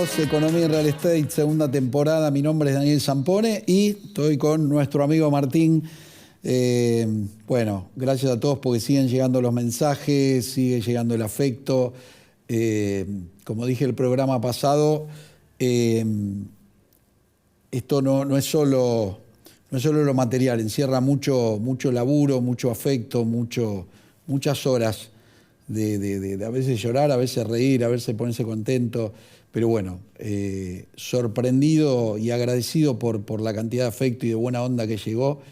Bienvenidos, Economía en Real Estate, segunda temporada. Mi nombre es Daniel Zampone y estoy con nuestro amigo Martín. Bueno, gracias a todos porque siguen llegando los mensajes, sigue llegando el afecto. Como dije el programa pasado, esto no es solo lo material, encierra mucho laburo, mucho afecto, muchas horas de a veces llorar, a veces reír, a veces ponerse contento. Pero bueno, sorprendido y agradecido por la cantidad de afecto y de buena onda que llegó.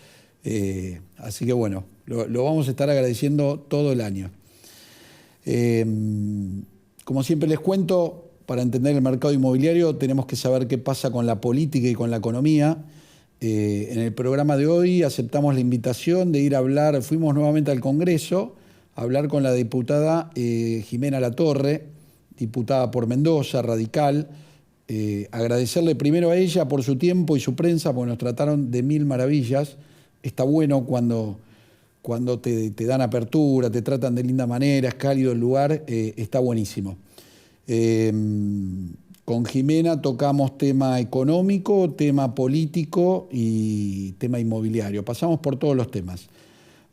Así que bueno, lo vamos a estar agradeciendo todo el año. Como siempre les cuento, para entender el mercado inmobiliario tenemos que saber qué pasa con la política y con la economía. En el programa de hoy aceptamos la invitación de ir a hablar, fuimos nuevamente al Congreso a hablar con la diputada Jimena Latorre, diputada por Mendoza, radical. Agradecerle primero a ella por su tiempo y su prensa, porque nos trataron de mil maravillas. Está bueno cuando te dan apertura, te tratan de linda manera, es cálido el lugar, está buenísimo. Con Jimena tocamos tema económico, tema político y tema inmobiliario. Pasamos por todos los temas.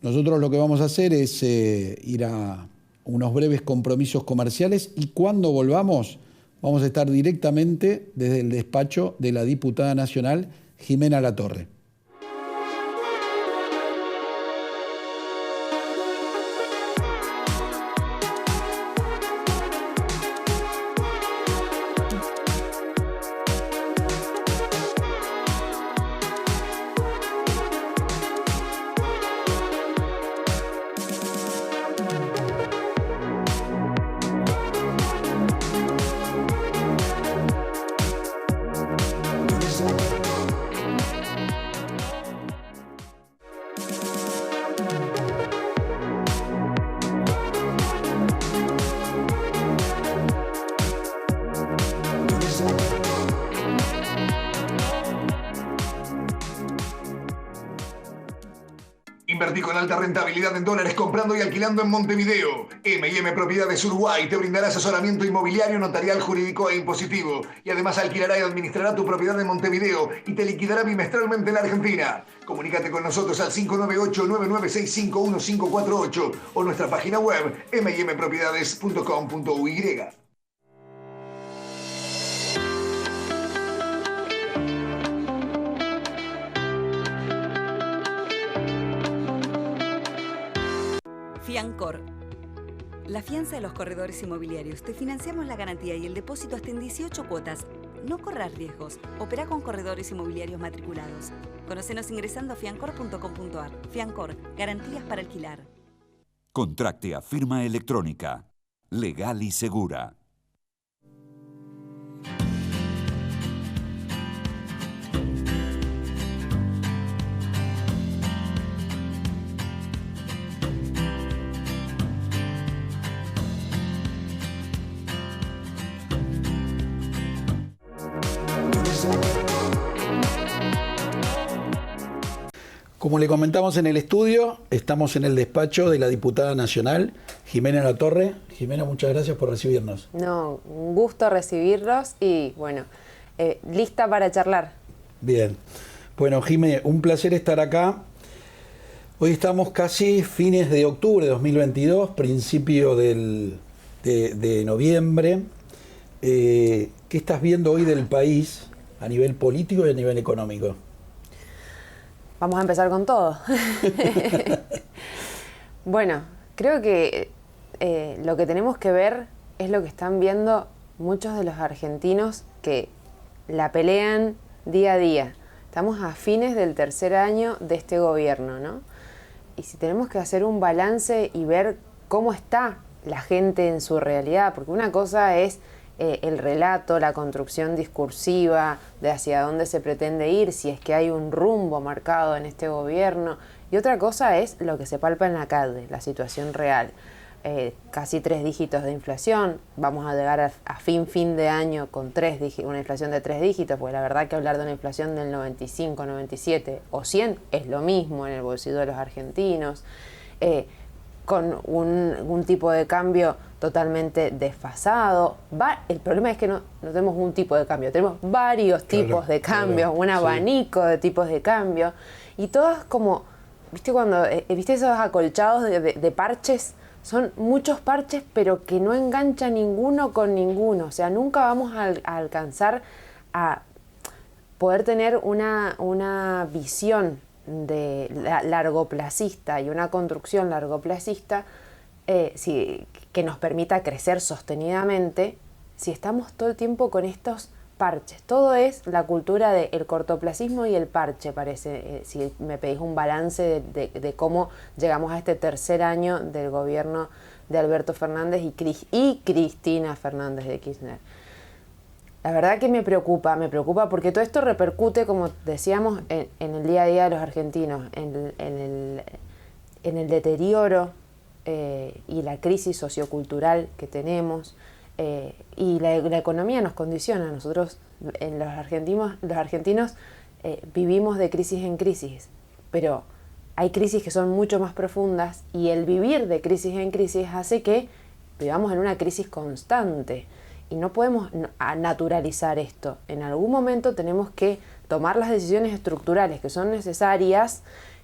Nosotros lo que vamos a hacer es ir a unos breves compromisos comerciales y cuando volvamos vamos a estar directamente desde el despacho de la diputada nacional Jimena Latorre. Invertí con alta rentabilidad en dólares comprando y alquilando en Montevideo. M&M Propiedades Uruguay te brindará asesoramiento inmobiliario, notarial, jurídico e impositivo. Y además alquilará y administrará tu propiedad en Montevideo y te liquidará bimestralmente en la Argentina. Comunícate con nosotros al 598-9965-1548 o nuestra página web mmpropiedades.com.uy. Fiancor. La fianza de los corredores inmobiliarios. Te financiamos la garantía y el depósito hasta en 18 cuotas. No corras riesgos. Opera con corredores inmobiliarios matriculados. Conocenos ingresando a fiancor.com.ar. Fiancor. Garantías para alquilar. Contracte a firma electrónica. Legal y segura. Como le comentamos en el estudio, estamos en el despacho de la diputada nacional, Jimena Latorre. Jimena, muchas gracias por recibirnos. No, un gusto recibirlos y bueno, lista para charlar. Bien. Bueno, Jimé, un placer estar acá. Hoy estamos casi fines de octubre de 2022, principio de noviembre. ¿Qué estás viendo hoy del país a nivel político y a nivel económico? Vamos a empezar con todo. Bueno, creo que lo que tenemos que ver es lo que están viendo muchos de los argentinos que la pelean día a día. Estamos a fines del tercer año de este gobierno, ¿no? Y si tenemos que hacer un balance y ver cómo está la gente en su realidad, porque una cosa es el relato, la construcción discursiva de hacia dónde se pretende ir, si es que hay un rumbo marcado en este gobierno, y otra cosa es lo que se palpa en la calle, la situación real. Casi 3 dígitos de inflación, vamos a llegar a fin de año con una inflación de 3 dígitos, porque la verdad que hablar de una inflación del 95, 97 o 100 es lo mismo en el bolsillo de los argentinos, con un tipo de cambio totalmente desfasado. El problema es que no tenemos un tipo de cambio, tenemos varios tipos de cambio, un abanico de tipos de cambio, y todas como, ¿viste cuando viste esos acolchados de parches? Son muchos parches, pero que no enganchan ninguno con ninguno. O sea, nunca vamos a alcanzar a poder tener una visión de largoplacista y una construcción largoplacista que nos permita crecer sostenidamente si estamos todo el tiempo con estos parches. Todo es la cultura del cortoplacismo y el parche, parece, si me pedís un balance de cómo llegamos a este tercer año del gobierno de Alberto Fernández y Cristina Fernández de Kirchner. La verdad que me preocupa porque todo esto repercute, como decíamos, en el día a día de los argentinos, en el deterioro y la crisis sociocultural que tenemos, y la economía nos condiciona. Nosotros, los argentinos vivimos de crisis en crisis, pero hay crisis que son mucho más profundas, y el vivir de crisis en crisis hace que vivamos en una crisis constante. Y no podemos naturalizar esto. En algún momento tenemos que tomar las decisiones estructurales que son necesarias,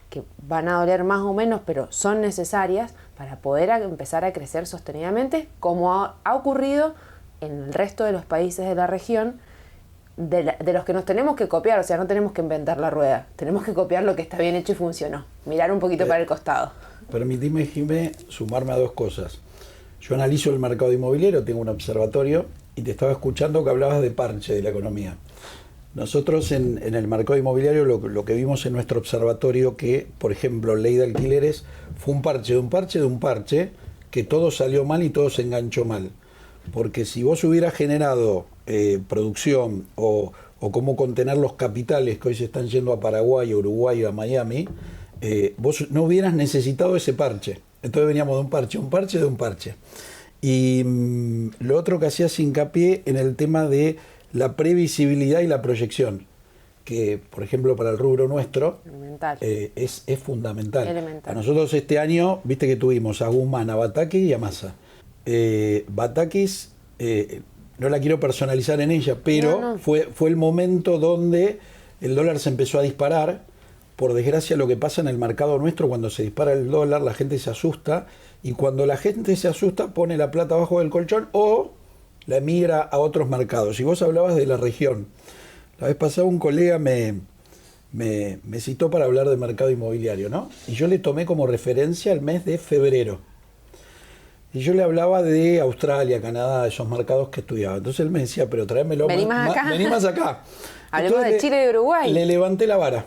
que van a doler más o menos, pero son necesarias para poder empezar a crecer sostenidamente, como ha ocurrido en el resto de los países de la región, de los que nos tenemos que copiar. O sea, no tenemos que inventar la rueda, tenemos que copiar lo que está bien hecho y funcionó, mirar un poquito para el costado. Permitime, Jimé, sumarme a dos cosas. Yo analizo el mercado inmobiliario, tengo un observatorio, y te estaba escuchando que hablabas de parche de la economía. Nosotros en el mercado inmobiliario lo que vimos en nuestro observatorio, que, por ejemplo, ley de alquileres, fue un parche de un parche de un parche, que todo salió mal y todo se enganchó mal. Porque si vos hubieras generado producción o cómo contener los capitales que hoy se están yendo a Paraguay, a Uruguay o a Miami, vos no hubieras necesitado ese parche. Entonces veníamos de un parche, de un parche. Y lo otro que hacías hincapié en el tema de la previsibilidad y la proyección, que, por ejemplo, para el rubro nuestro es fundamental. Elemental. A nosotros este año, viste que tuvimos a Guzmán, a Batakis y a Massa. Batakis, no la quiero personalizar en ella, pero fue el momento donde el dólar se empezó a disparar. Por desgracia, lo que pasa en el mercado nuestro, cuando se dispara el dólar, la gente se asusta, y cuando la gente se asusta pone la plata abajo del colchón o la emigra a otros mercados. Y vos hablabas de la región. La vez pasada un colega me citó para hablar de mercado inmobiliario, ¿no? Y yo le tomé como referencia el mes de febrero. Y yo le hablaba de Australia, Canadá, esos mercados que estudiaba. Entonces él me decía, pero tráemelo Vení más acá. Hablemos de Chile y de Uruguay. Le levanté la vara.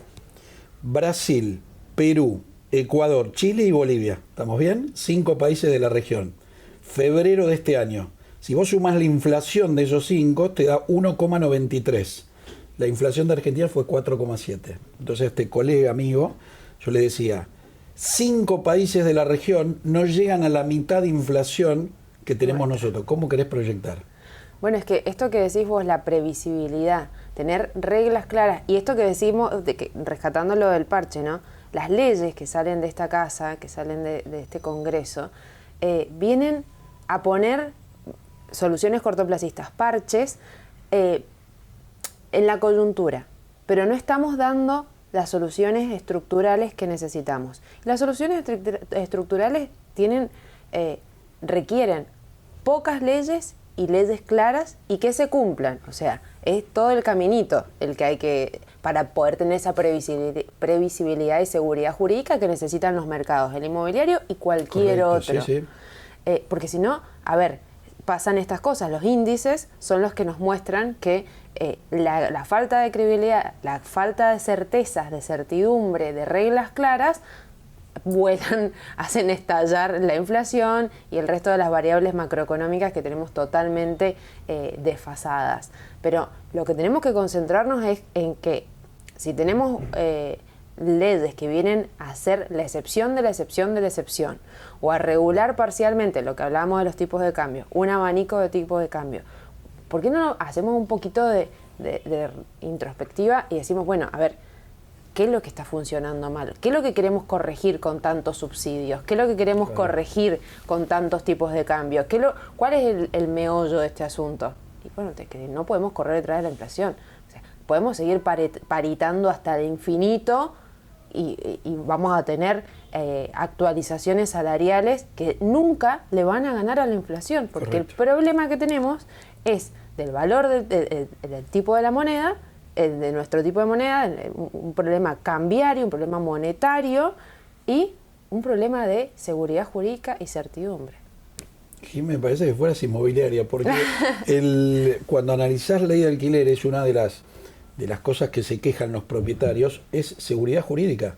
Brasil, Perú, Ecuador, Chile y Bolivia. ¿Estamos bien? 5 países de la región. Febrero de este año. Si vos sumás la inflación de esos 5, te da 1,93. La inflación de Argentina fue 4,7. Entonces este colega amigo, yo le decía, 5 países de la región no llegan a la mitad de inflación que tenemos nosotros. ¿Cómo querés proyectar? Bueno, es que esto que decís vos, la previsibilidad, tener reglas claras, y esto que decimos, rescatando lo del parche, ¿no? Las leyes que salen de esta casa, que salen de este Congreso, vienen a poner soluciones cortoplacistas, parches, en la coyuntura, pero no estamos dando las soluciones estructurales que necesitamos. Las soluciones estructurales requieren pocas leyes y leyes claras y que se cumplan. O sea, es todo el caminito el que hay que, para poder tener esa previsibilidad y seguridad jurídica que necesitan los mercados, el inmobiliario y cualquier otro. Sí. Porque si no, pasan estas cosas. Los índices son los que nos muestran que la falta de credibilidad, la falta de certezas, de certidumbre, de reglas claras, hacen estallar la inflación y el resto de las variables macroeconómicas que tenemos totalmente desfasadas. Pero lo que tenemos que concentrarnos es en que si tenemos leyes que vienen a hacer la excepción de la excepción de la excepción, o a regular parcialmente lo que hablábamos de los tipos de cambio, un abanico de tipos de cambio, ¿por qué no hacemos un poquito de introspectiva y decimos, bueno, a ver, qué es lo que está funcionando mal, qué es lo que queremos corregir con tantos subsidios, qué es lo que queremos corregir con tantos tipos de cambios, cuál es el meollo de este asunto. Y bueno, que no podemos correr detrás de la inflación. O sea, podemos seguir paritando hasta el infinito y vamos a tener actualizaciones salariales que nunca le van a ganar a la inflación, porque el problema que tenemos es del valor del tipo de la moneda, de nuestro tipo de moneda, un problema cambiario, un problema monetario y un problema de seguridad jurídica y certidumbre. Y me parece que fueras inmobiliaria, porque cuando analizás ley de alquileres, una de las cosas que se quejan los propietarios es seguridad jurídica.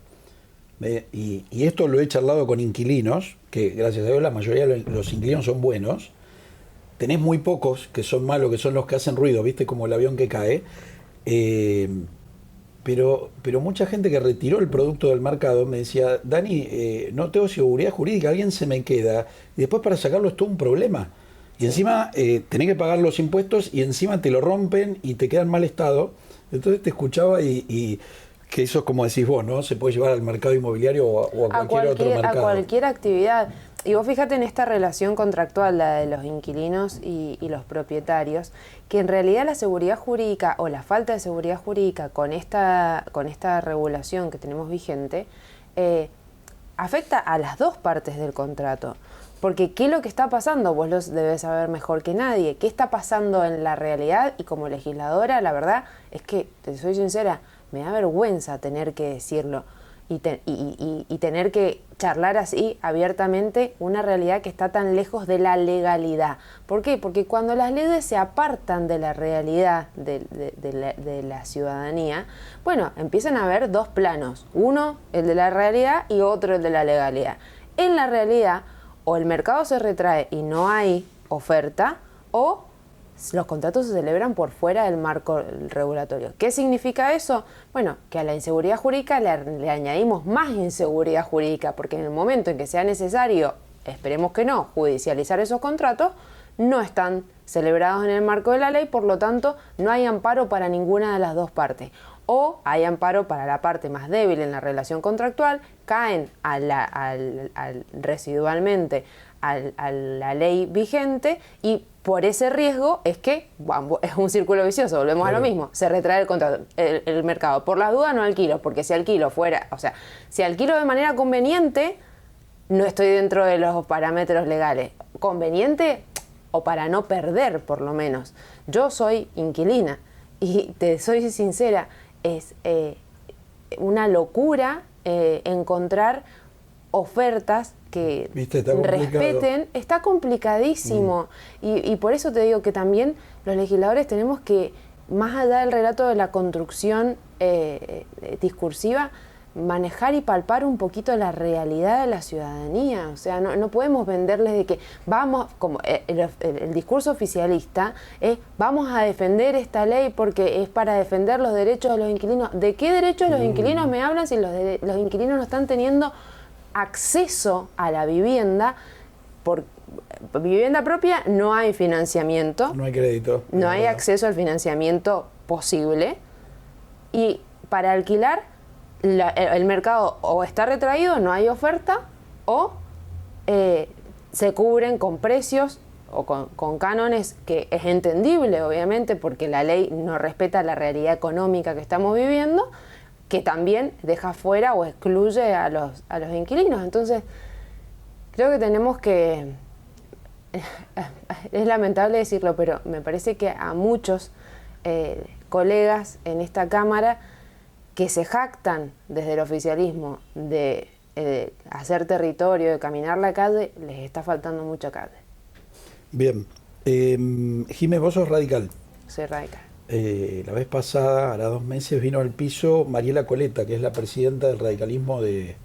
Y esto lo he charlado con inquilinos, que gracias a Dios la mayoría de los inquilinos son buenos. Tenés muy pocos que son malos, que son los que hacen ruido, ¿viste? Como el avión que cae. Pero mucha gente que retiró el producto del mercado me decía, Dani, no tengo seguridad jurídica, alguien se me queda, y después para sacarlo es todo un problema. Y encima tenés que pagar los impuestos y encima te lo rompen y te queda en mal estado. Entonces te escuchaba y que eso es como decís vos, ¿no? Se puede llevar al mercado inmobiliario o a cualquier otro mercado. A cualquier actividad. Y vos fíjate en esta relación contractual, la de los inquilinos y los propietarios, que en realidad la seguridad jurídica o la falta de seguridad jurídica con esta regulación que tenemos vigente afecta a las dos partes del contrato. Porque ¿qué es lo que está pasando? Vos lo debes saber mejor que nadie. ¿Qué está pasando en la realidad? Y como legisladora, la verdad es que, te soy sincera, me da vergüenza tener que decirlo y tener que charlar así abiertamente una realidad que está tan lejos de la legalidad. ¿Por qué? Porque cuando las leyes se apartan de la realidad de la ciudadanía, bueno, empiezan a haber dos planos. Uno, el de la realidad, y otro, el de la legalidad. En la realidad, o el mercado se retrae y no hay oferta, o los contratos se celebran por fuera del marco regulatorio. ¿Qué significa eso? Bueno, que a la inseguridad jurídica le añadimos más inseguridad jurídica, porque en el momento en que sea necesario, esperemos que no, judicializar esos contratos, no están celebrados en el marco de la ley, por lo tanto, no hay amparo para ninguna de las dos partes. O hay amparo para la parte más débil en la relación contractual, caen residualmente a la ley vigente y por ese riesgo es que es un círculo vicioso, volvemos a lo mismo, se retrae el contrato, el mercado. Por las dudas no alquilo, porque si alquilo si alquilo de manera conveniente, no estoy dentro de los parámetros legales. Conveniente o para no perder, por lo menos. Yo soy inquilina y te soy sincera, es una locura encontrar ofertas que respeten, está complicadísimo. Y por eso te digo que también los legisladores tenemos que, más allá del relato de la construcción discursiva, manejar y palpar un poquito la realidad de la ciudadanía. O sea, no podemos venderles de que vamos, como el discurso oficialista es vamos a defender esta ley porque es para defender los derechos de los inquilinos. ¿De qué derechos de los inquilinos me hablan si los inquilinos no están teniendo acceso a la vivienda? Por vivienda propia no hay financiamiento, no hay crédito, no hay acceso al financiamiento posible, y para alquilar el mercado o está retraído, no hay oferta, o se cubren con precios o con cánones que es entendible, obviamente, porque la ley no respeta la realidad económica que estamos viviendo, que también deja fuera o excluye a los inquilinos. Entonces, creo que tenemos que, es lamentable decirlo, pero me parece que a muchos colegas en esta Cámara que se jactan desde el oficialismo de hacer territorio, de caminar la calle, les está faltando mucha calle. Bien. Jimé, vos sos radical. Soy radical. La vez pasada, hará 2 meses, vino al piso Mariela Coleta, que es la presidenta del radicalismo de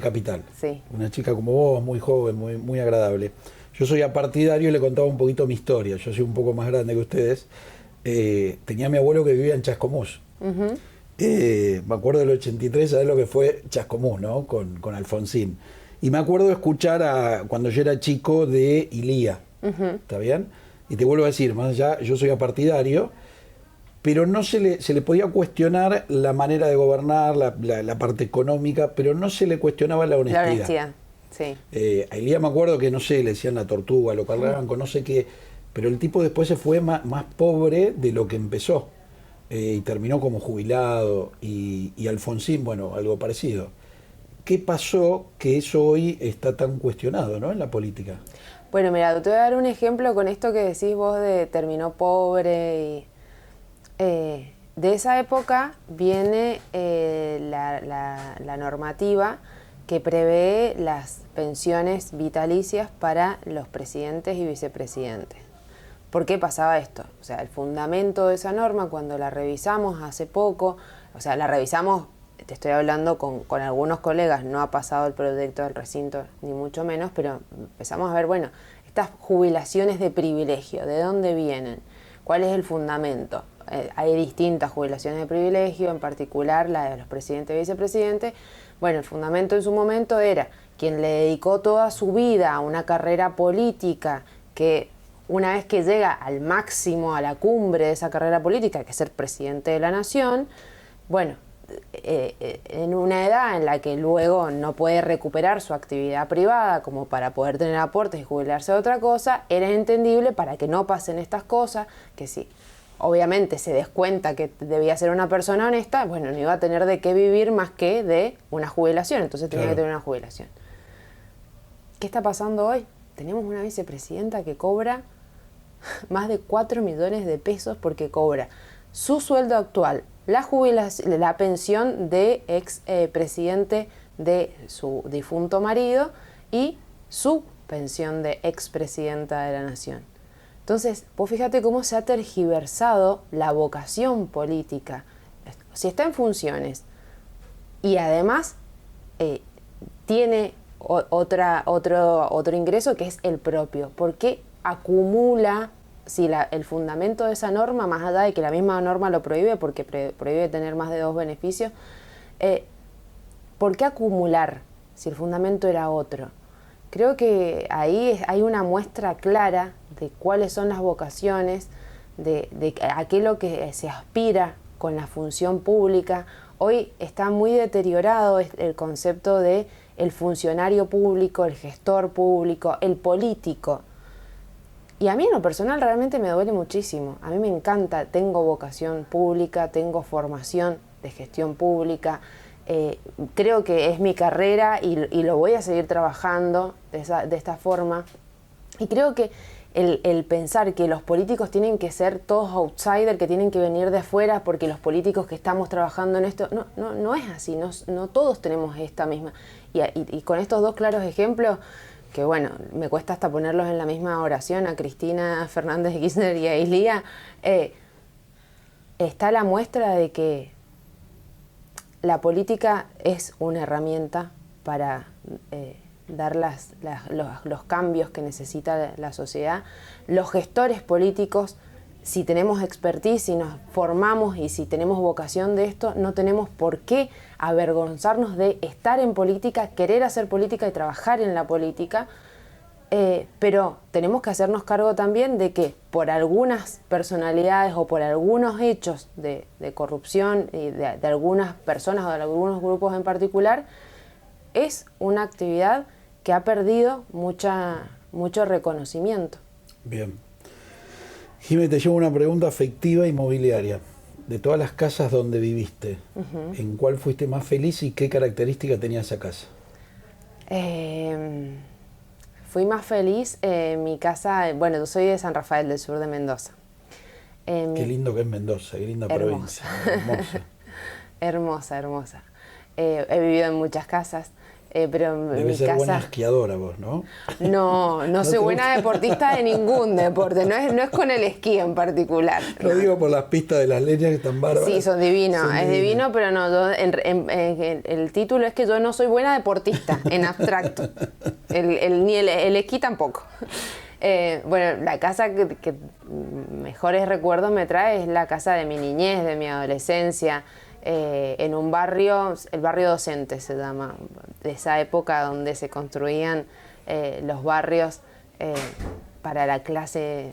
Capital. Sí. Una chica como vos, muy joven, muy agradable. Yo soy apartidario y le contaba un poquito mi historia. Yo soy un poco más grande que ustedes. Tenía a mi abuelo que vivía en Chascomús. Me acuerdo del 83, ¿sabés lo que fue Chascomús, no? Con Alfonsín. Y me acuerdo escuchar cuando yo era chico de Ilía. ¿Está bien? Y te vuelvo a decir, más allá, yo soy apartidario, pero no se le podía cuestionar la manera de gobernar, la parte económica, pero no se le cuestionaba la honestidad. La honestidad, sí. A Elías me acuerdo que, no sé, le decían la tortuga, lo cargaban con no sé qué, pero el tipo después se fue más pobre de lo que empezó, y terminó como jubilado, y Alfonsín, bueno, algo parecido. ¿Qué pasó que eso hoy está tan cuestionado, ¿no?, en la política? Bueno, mira, te voy a dar un ejemplo con esto que decís vos de terminó pobre. De esa época viene la normativa que prevé las pensiones vitalicias para los presidentes y vicepresidentes. ¿Por qué pasaba esto? O sea, el fundamento de esa norma, cuando la revisamos hace poco, o sea, la revisamos, te estoy hablando con algunos colegas, no ha pasado el proyecto del recinto, ni mucho menos, pero empezamos a ver, bueno, estas jubilaciones de privilegio, ¿de dónde vienen? ¿Cuál es el fundamento? Hay distintas jubilaciones de privilegio, en particular la de los presidentes y vicepresidentes. Bueno, el fundamento en su momento era quien le dedicó toda su vida a una carrera política, que una vez que llega al máximo, a la cumbre de esa carrera política, que es ser presidente de la nación, bueno, en una edad en la que luego no puede recuperar su actividad privada como para poder tener aportes y jubilarse de otra cosa, era entendible para que no pasen estas cosas, que sí, obviamente se descuenta que debía ser una persona honesta, bueno, no iba a tener de qué vivir más que de una jubilación, entonces tenía que tener una jubilación. ¿Qué está pasando hoy? Tenemos una vicepresidenta que cobra más de 4 millones de pesos porque cobra su sueldo actual, la pensión de ex presidente de su difunto marido y su pensión de expresidenta de la nación. Entonces, vos fíjate cómo se ha tergiversado la vocación política. Si está en funciones y además tiene otro ingreso que es el propio, ¿por qué acumula? Si el fundamento de esa norma, más allá de que la misma norma lo prohíbe, porque prohíbe tener más de 2 beneficios, ¿por qué acumular si el fundamento era otro? Creo que ahí hay una muestra clara de cuáles son las vocaciones, de a qué es lo que se aspira con la función pública. Hoy está muy deteriorado el concepto de el funcionario público, el gestor público, el político. Y a mí en lo personal realmente me duele muchísimo. A mí me encanta, tengo vocación pública, tengo formación de gestión pública, creo que es mi carrera y lo voy a seguir trabajando de esta forma. Y creo que el pensar que los políticos tienen que ser todos outsiders, que tienen que venir de afuera porque los políticos que estamos trabajando en esto, no es así, no todos tenemos esta misma. Y con estos dos claros ejemplos, que bueno, me cuesta hasta ponerlos en la misma oración a Cristina Fernández de Kirchner y a Ilía, está la muestra de que la política es una herramienta para dar los cambios que necesita la sociedad. Los gestores políticos, si tenemos expertise, si nos formamos y si tenemos vocación de esto, no tenemos por qué avergonzarnos de estar en política, querer hacer política y trabajar en la política, pero tenemos que hacernos cargo también de que por algunas personalidades o por algunos hechos de corrupción y de algunas personas o de algunos grupos en particular, es una actividad que ha perdido mucho reconocimiento. Bien. Jimé, te llevo una pregunta afectiva inmobiliaria. De todas las casas donde viviste, ¿en cuál fuiste más feliz y qué característica tenía esa casa? Fui más feliz en mi casa, bueno, yo soy de San Rafael, del sur de Mendoza. Qué lindo que es Mendoza, qué linda provincia. Hermosa. Hermosa. He vivido en muchas casas. Pero Debes ser buena esquiadora vos, ¿no? No soy buena deportista de ningún deporte, no es con el esquí en particular. Lo digo por las pistas de las leñas que están bárbaras. Sí, son divinos, divino, pero no, el título es que yo no soy buena deportista, en abstracto, ni el esquí tampoco. Bueno, la casa que mejores recuerdos me trae es la casa de mi niñez, de mi adolescencia, en un barrio, el barrio docente se llama, de esa época donde se construían los barrios para la clase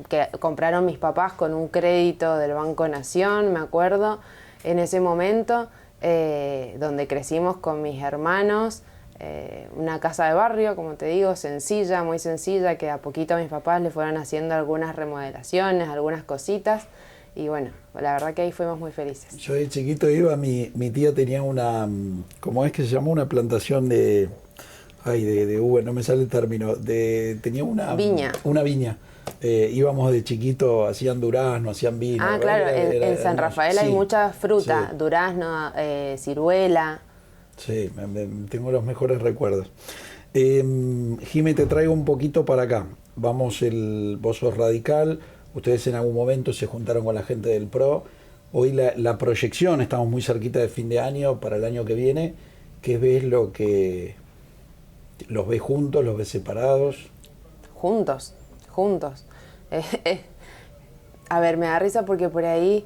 que compraron mis papás con un crédito del Banco Nación, me acuerdo, en ese momento, donde crecimos con mis hermanos, una casa de barrio, como te digo, sencilla, muy sencilla, que a poquito a mis papás le fueron haciendo algunas remodelaciones, algunas cositas, y bueno, la verdad que ahí fuimos muy felices. Yo de chiquito iba, mi tía tenía una, ¿cómo es que se llama? Una plantación de uva, no me sale el término, tenía una viña. Una viña. Íbamos de chiquito, hacían durazno, hacían vino. Ah, claro, en San Rafael hay mucha fruta, sí. Durazno, ciruela. Sí, tengo los mejores recuerdos. Jime, te traigo un poquito para acá. Vos sos radical, ustedes en algún momento se juntaron con la gente del PRO. Hoy la proyección, estamos muy cerquita de fin de año, para el año que viene. ¿Qué ves los ves juntos, los ves separados? Juntos. A ver, me da risa porque por ahí,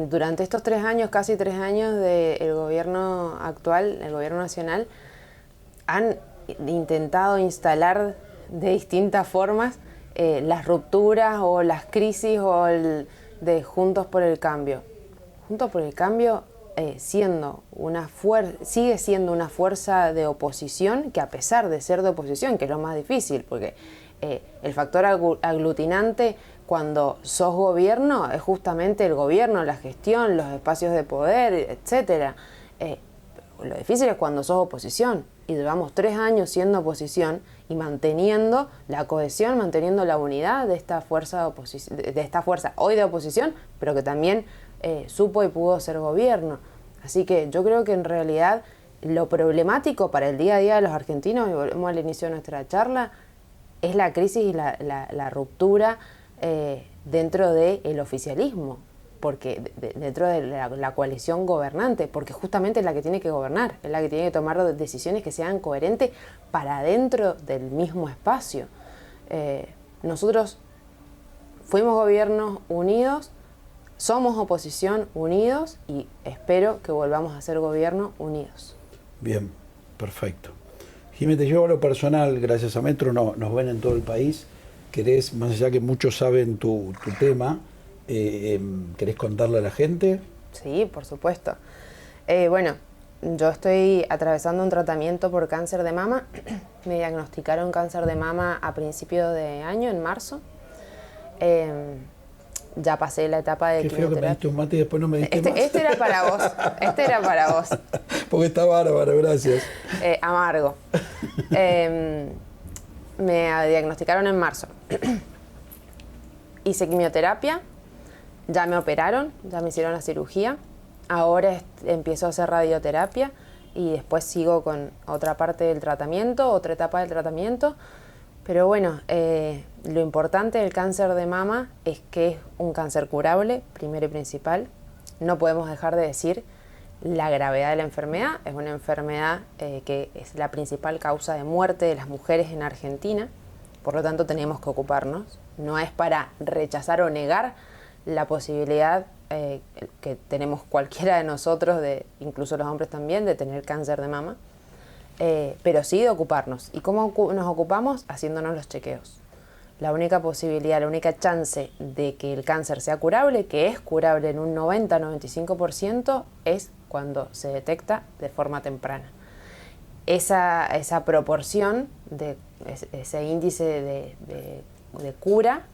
durante estos 3 años, casi 3 años del gobierno actual, el gobierno nacional, han intentado instalar de distintas formas las rupturas o las crisis o de Juntos por el Cambio. Juntos por el Cambio sigue siendo una fuerza de oposición que, a pesar de ser de oposición, que es lo más difícil, porque el factor aglutinante cuando sos gobierno es justamente el gobierno, la gestión, los espacios de poder, etc. Lo difícil es cuando sos oposición, y llevamos 3 años siendo oposición y manteniendo la cohesión, manteniendo la unidad de esta fuerza hoy de oposición, pero que también supo y pudo ser gobierno. Así que yo creo que en realidad lo problemático para el día a día de los argentinos, y volvemos al inicio de nuestra charla, es la crisis y la ruptura dentro del oficialismo, porque dentro de la coalición gobernante, porque justamente es la que tiene que gobernar, es la que tiene que tomar decisiones que sean coherentes para dentro del mismo espacio. Nosotros fuimos gobiernos unidos, somos oposición unidos, y espero que volvamos a ser gobierno unidos. Bien, perfecto. Jimé, te llevo a lo personal, gracias a Metro nos ven en todo el país. ¿Querés, más allá que muchos saben tu tema, querés contarle a la gente? Sí, por supuesto. Bueno, yo estoy atravesando un tratamiento por cáncer de mama. Me diagnosticaron cáncer de mama a principio de año, en marzo. Ya pasé la etapa de quimioterapia. Qué feo que me diste un mate y después no me diste más. Este era para vos. Porque está bárbaro, gracias. Amargo. Me diagnosticaron en marzo. Hice quimioterapia, ya me operaron, ya me hicieron la cirugía. Ahora empiezo a hacer radioterapia y después sigo con otra parte del tratamiento, otra etapa del tratamiento. Pero bueno, lo importante del cáncer de mama es que es un cáncer curable, primero y principal. No podemos dejar de decir la gravedad de la enfermedad. Es una enfermedad que es la principal causa de muerte de las mujeres en Argentina. Por lo tanto, tenemos que ocuparnos. No es para rechazar o negar la posibilidad que tenemos cualquiera de nosotros, incluso los hombres también, de tener cáncer de mama. Pero sí de ocuparnos. ¿Y cómo nos ocupamos? Haciéndonos los chequeos. La única posibilidad, la única chance de que el cáncer sea curable, que es curable en un 90-95%, es cuando se detecta de forma temprana. Esa proporción, ese índice de cura,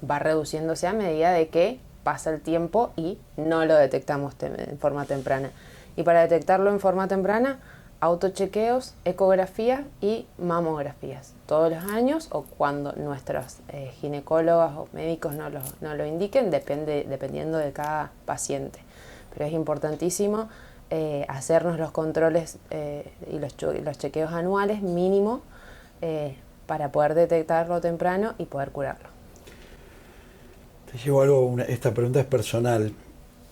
va reduciéndose a medida de que pasa el tiempo y no lo detectamos en forma temprana. Y para detectarlo en forma temprana, autochequeos, ecografías y mamografías todos los años, o cuando nuestros ginecólogas o médicos no lo indiquen, dependiendo de cada paciente. Pero es importantísimo hacernos los controles y los chequeos anuales mínimo para poder detectarlo temprano y poder curarlo. Te llevo algo, esta pregunta es personal.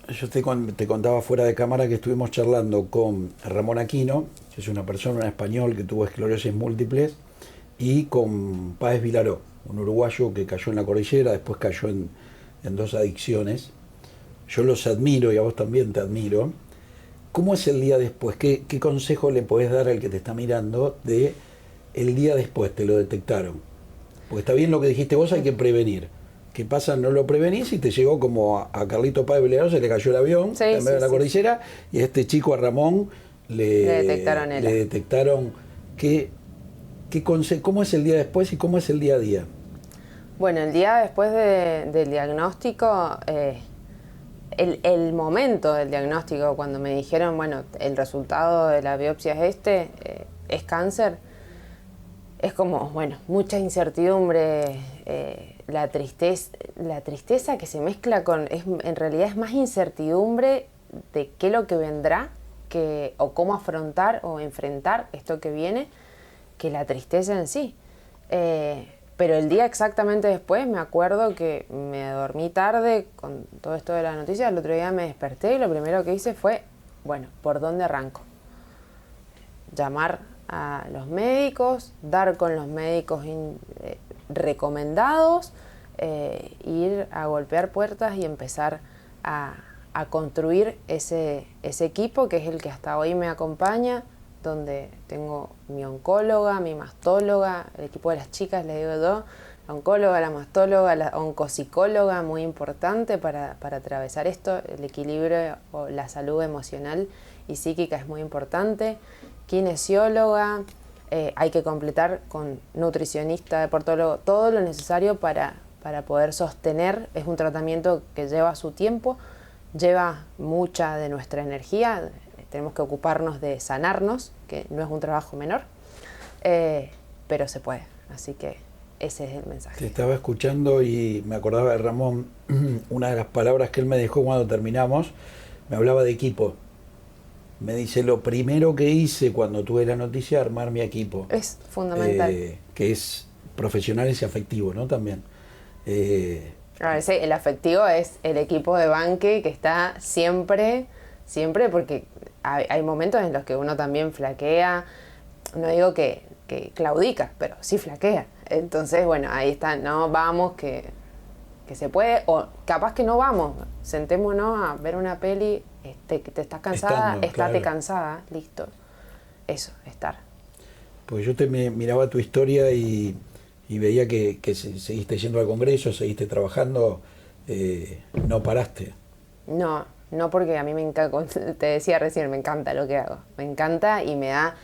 Yo te contaba fuera de cámara que estuvimos charlando con Ramón Aquino, que es una persona, un español que tuvo esclerosis múltiples, y con Páez Vilaró, un uruguayo que cayó en la cordillera, después cayó en 2 adicciones. Yo los admiro y a vos también te admiro. ¿Cómo es el día después? ¿Qué consejo le podés dar al que te está mirando de el día después? ¿Te lo detectaron? Porque está bien lo que dijiste vos, hay que prevenir. ¿Qué pasa? No lo prevenís y te llegó como a Carlito Páez Belgrano, se le cayó el avión Sí, en medio de la sí. cordillera, y a este chico, a Ramón, le detectaron cómo es el día después y cómo es el día a día. Bueno, el día después del diagnóstico, el momento del diagnóstico, cuando me dijeron, bueno, el resultado de la biopsia es es cáncer, es como, bueno, mucha incertidumbre, la tristeza que se mezcla en realidad es más incertidumbre de qué es lo que vendrá, o cómo afrontar o enfrentar esto que viene, que la tristeza en sí. Pero el día exactamente después, me acuerdo que me dormí tarde con todo esto de la noticia, el otro día me desperté y lo primero que hice fue, bueno, ¿por dónde arranco? Llamar a los médicos, dar con los médicos recomendados, ir a golpear puertas y empezar a construir ese equipo que es el que hasta hoy me acompaña, donde tengo mi oncóloga, mi mastóloga, el equipo de las chicas, le digo yo, la oncóloga, la mastóloga, la oncopsicóloga, muy importante para atravesar esto, el equilibrio o la salud emocional y psíquica es muy importante, kinesióloga, hay que completar con nutricionista, deportólogo, todo lo necesario para poder sostener, es un tratamiento que lleva su tiempo, lleva mucha de nuestra energía, tenemos que ocuparnos de sanarnos, que no es un trabajo menor, pero se puede, así que ese es el mensaje. Te estaba escuchando y me acordaba de Ramón, una de las palabras que él me dejó cuando terminamos, me hablaba de equipo. Me dice, lo primero que hice cuando tuve la noticia, armar mi equipo. Es fundamental. Que es profesionales y afectivo, ¿no? También. El afectivo es el equipo de banque que está siempre, porque hay momentos en los que uno también flaquea, no digo que claudica, pero sí flaquea. Entonces, bueno, ahí está, no vamos, que se puede, o capaz que no vamos, sentémonos a ver una peli, te estás cansada, estate cansada, listo. Eso, estar. Porque yo miraba tu historia y veía que seguiste yendo al Congreso, seguiste trabajando, no paraste. No porque a mí me encanta, te decía recién, me encanta lo que hago. Me encanta y me da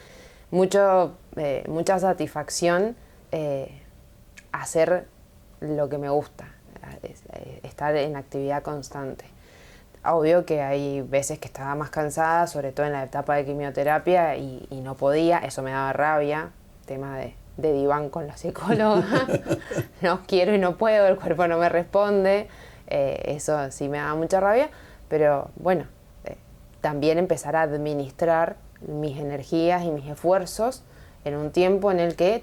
mucha satisfacción hacer lo que me gusta, estar en actividad constante. Obvio que hay veces que estaba más cansada, sobre todo en la etapa de quimioterapia, y no podía, eso me daba rabia, tema de diván con la psicóloga, no quiero y no puedo, el cuerpo no me responde, eso sí me daba mucha rabia, pero bueno, también empezar a administrar mis energías y mis esfuerzos en un tiempo en el que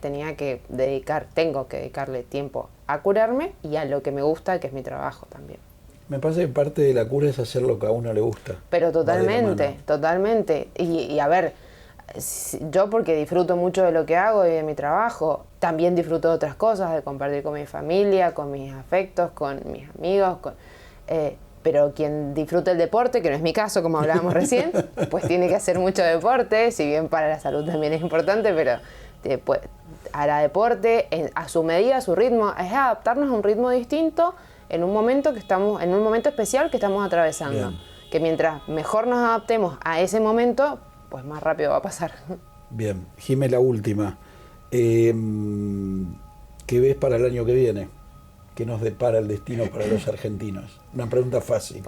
tengo que dedicarle tiempo a curarme y a lo que me gusta, que es mi trabajo también. Me parece que parte de la cura es hacer lo que a uno le gusta. Pero totalmente. Y a ver, yo porque disfruto mucho de lo que hago y de mi trabajo, también disfruto de otras cosas, de compartir con mi familia, con mis afectos, con mis amigos, pero quien disfruta el deporte, que no es mi caso, como hablábamos recién, pues tiene que hacer mucho deporte, si bien para la salud también es importante, pero hará deporte a su medida, a su ritmo, es adaptarnos a un ritmo distinto en un momento especial que estamos atravesando. Bien. Que mientras mejor nos adaptemos a ese momento, pues más rápido va a pasar. Bien, Jimé, la última. ¿Qué ves para el año que viene? ¿Qué nos depara el destino para los argentinos? Una pregunta fácil.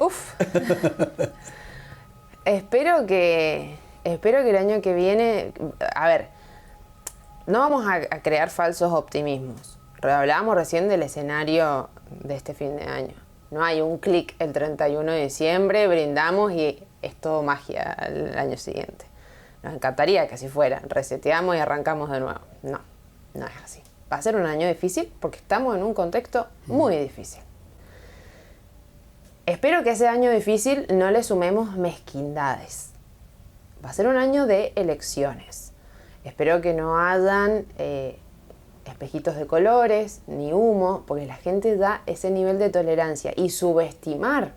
Espero que el año que viene, a ver, no vamos a crear falsos optimismos. Hablábamos recién del escenario de este fin de año. No hay un clic el 31 de diciembre, brindamos y es todo magia el año siguiente. Nos encantaría que así fuera, reseteamos y arrancamos de nuevo. No es así. Va a ser un año difícil porque estamos en un contexto muy difícil. Espero que a ese año difícil no le sumemos mezquindades. Va a ser un año de elecciones. Espero que no hayan espejitos de colores, ni humo, porque la gente da ese nivel de tolerancia y subestimar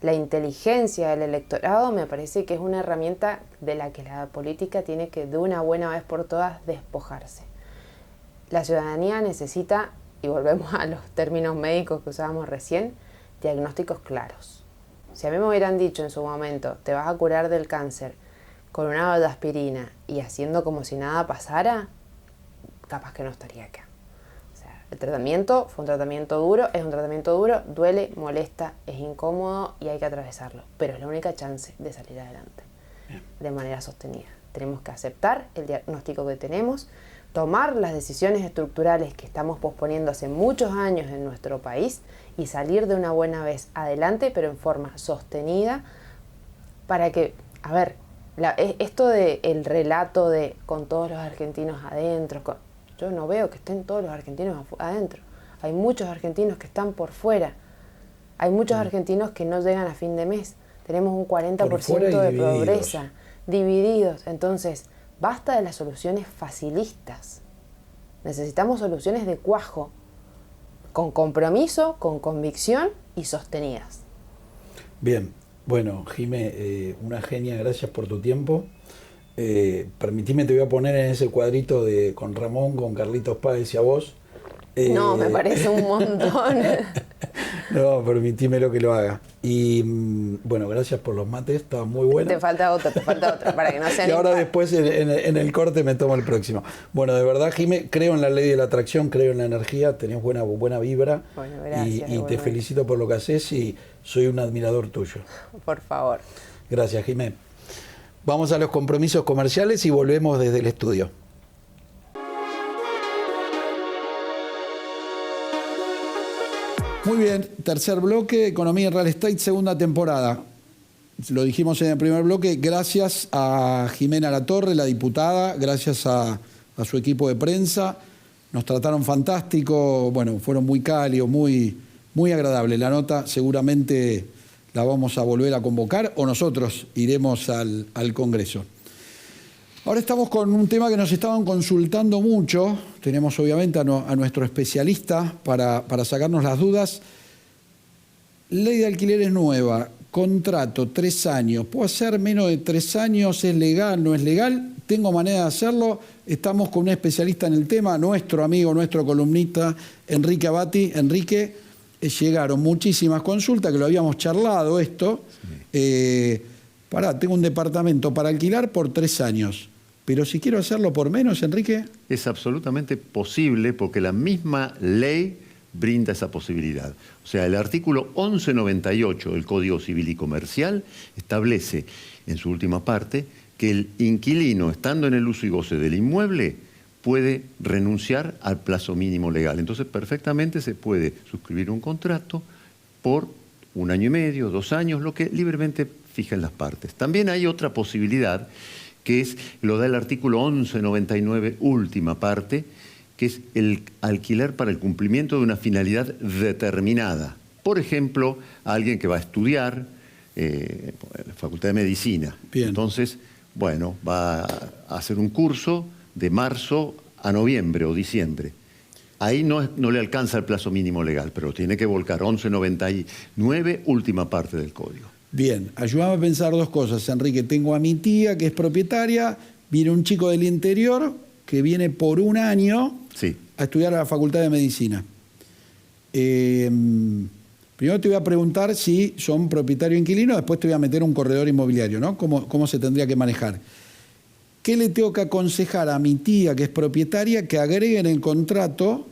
la inteligencia del electorado me parece que es una herramienta de la que la política tiene que de una buena vez por todas despojarse. La ciudadanía necesita y volvemos a los términos médicos que usábamos recién, diagnósticos claros. Si a mí me hubieran dicho en su momento, te vas a curar del cáncer con una de aspirina y haciendo como si nada pasara, capaz que no estaría acá. O sea, el tratamiento fue un tratamiento duro, es un tratamiento duro, duele, molesta, es incómodo y hay que atravesarlo. Pero es la única chance de salir adelante de manera sostenida. Tenemos que aceptar el diagnóstico que tenemos, tomar las decisiones estructurales que estamos posponiendo hace muchos años en nuestro país y salir de una buena vez adelante, pero en forma sostenida, para que, a ver, esto del relato de con todos los argentinos adentro, yo no veo que estén todos los argentinos adentro. Hay muchos argentinos que están por fuera. Hay muchos argentinos que no llegan a fin de mes. Tenemos un 40% de pobreza, divididos. Entonces, basta de las soluciones facilistas. Necesitamos soluciones de cuajo, con compromiso, con convicción y sostenidas. Bien, bueno, Jimé, una genia, gracias por tu tiempo. Permitime, te voy a poner en ese cuadrito con Ramón, con Carlitos Páez y a vos. No, me parece un montón. No, permitime lo que lo haga. Y bueno, gracias por los mates, estaban muy buenos. Te falta otro, para que no sea. Y ahora después en el corte me tomo el próximo. Bueno, de verdad, Jimé, creo en la ley de la atracción, creo en la energía, tenés buena vibra. Bueno, gracias, y te felicito por lo que haces y soy un admirador tuyo. Por favor. Gracias, Jimé. Vamos a los compromisos comerciales y volvemos desde el estudio. Muy bien, tercer bloque, Economía y Real Estate, segunda temporada. Lo dijimos en el primer bloque, gracias a Jimena Latorre, la diputada, gracias a su equipo de prensa. Nos trataron fantástico, bueno, fueron muy cálidos, muy agradable. La nota seguramente la vamos a volver a convocar o nosotros iremos al Congreso. Ahora estamos con un tema que nos estaban consultando mucho. Tenemos obviamente a nuestro especialista para sacarnos las dudas. Ley de alquileres nueva, contrato, 3 años. ¿Puedo hacer menos de 3 años? ¿Es legal? ¿No es legal? ¿Tengo manera de hacerlo? Estamos con un especialista en el tema, nuestro amigo, nuestro columnista, Enrique Abati. Enrique, llegaron muchísimas consultas, que lo habíamos charlado esto. Sí. Tengo un departamento para alquilar por 3 años. Pero si quiero hacerlo por menos, Enrique. Es absolutamente posible porque la misma ley brinda esa posibilidad. O sea, el artículo 1198 del Código Civil y Comercial establece en su última parte que el inquilino, estando en el uso y goce del inmueble, puede renunciar al plazo mínimo legal. Entonces, perfectamente se puede suscribir un contrato por 1 año y medio, 2 años, lo que libremente fijen las partes. También hay otra posibilidad, que lo da el artículo 1199, última parte, que es el alquiler para el cumplimiento de una finalidad determinada. Por ejemplo, a alguien que va a estudiar en la Facultad de Medicina. Bien. Entonces, bueno, va a hacer un curso de marzo a noviembre o diciembre. Ahí no le alcanza el plazo mínimo legal, pero tiene que volcar 1199, última parte del código. Bien, ayúdame a pensar 2 cosas, Enrique. Tengo a mi tía que es propietaria, viene un chico del interior que viene por 1 año a estudiar a la Facultad de Medicina. Primero te voy a preguntar si son propietario o inquilino, después te voy a meter un corredor inmobiliario, ¿no? ¿Cómo se tendría que manejar? ¿Qué le tengo que aconsejar a mi tía que es propietaria que agregue en el contrato